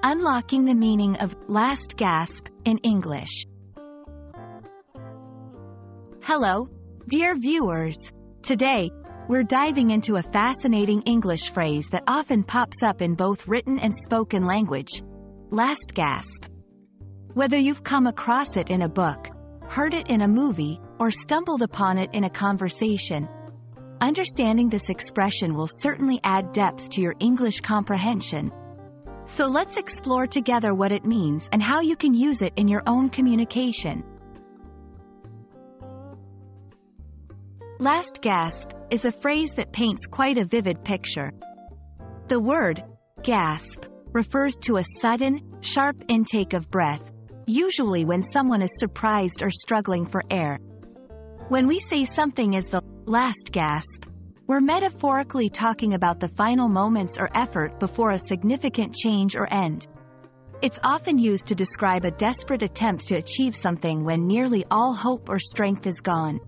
Unlocking the meaning of last gasp in English. Hello, dear viewers. Today, we're diving into a fascinating English phrase that often pops up in both written and spoken language: last gasp. Whether you've come across it in a book, heard it in a movie, or stumbled upon it in a conversation, understanding this expression will certainly add depth to your English comprehension. So let's explore together what it means and how you can use it in your own communication. Last gasp is a phrase that paints quite a vivid picture. The word gasp refers to a sudden, sharp intake of breath, usually when someone is surprised or struggling for air. When we say something is the last gasp, we're metaphorically talking about the final moments or effort before a significant change or end. It's often used to describe a desperate attempt to achieve something when nearly all hope or strength is gone.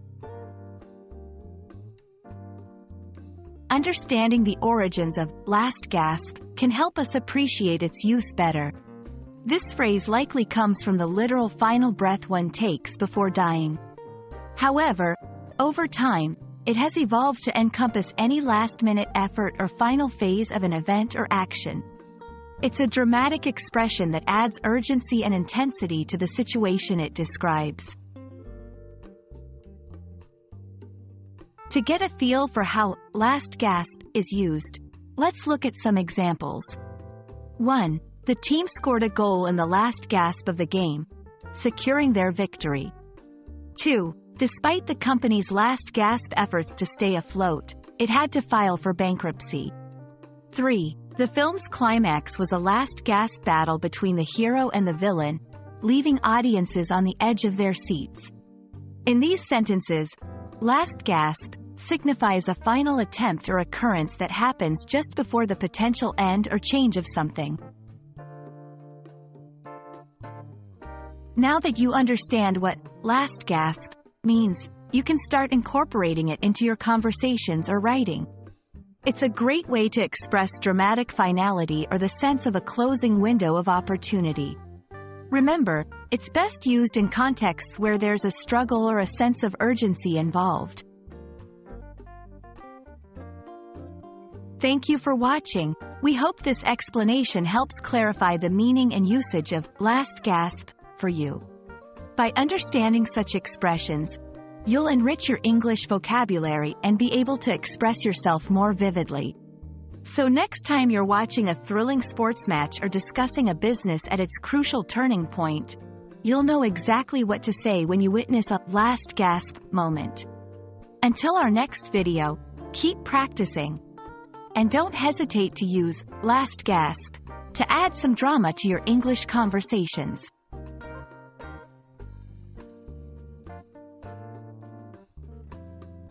Understanding the origins of last gasp can help us appreciate its use better. This phrase likely comes from the literal final breath one takes before dying. However, over time, it has evolved to encompass any last-minute effort or final phase of an event or action. It's a dramatic expression that adds urgency and intensity to the situation it describes. To get a feel for how last gasp is used, let's look at some examples. 1. The team scored a goal in the last gasp of the game, securing their victory. 2. Despite the company's last gasp efforts to stay afloat, it had to file for bankruptcy. 3. The film's climax was a last gasp battle between the hero and the villain, leaving audiences on the edge of their seats. In these sentences, last gasp signifies a final attempt or occurrence that happens just before the potential end or change of something. Now that you understand what last gasp means, you can start incorporating it into your conversations or writing. It's a great way to express dramatic finality or the sense of a closing window of opportunity. Remember, it's best used in contexts where there's a struggle or a sense of urgency involved. Thank you for watching. We hope this explanation helps clarify the meaning and usage of last gasp for you. By understanding such expressions, you'll enrich your English vocabulary and be able to express yourself more vividly. So next time you're watching a thrilling sports match or discussing a business at its crucial turning point, you'll know exactly what to say when you witness a last gasp moment. Until our next video, keep practicing. And don't hesitate to use last gasp to add some drama to your English conversations.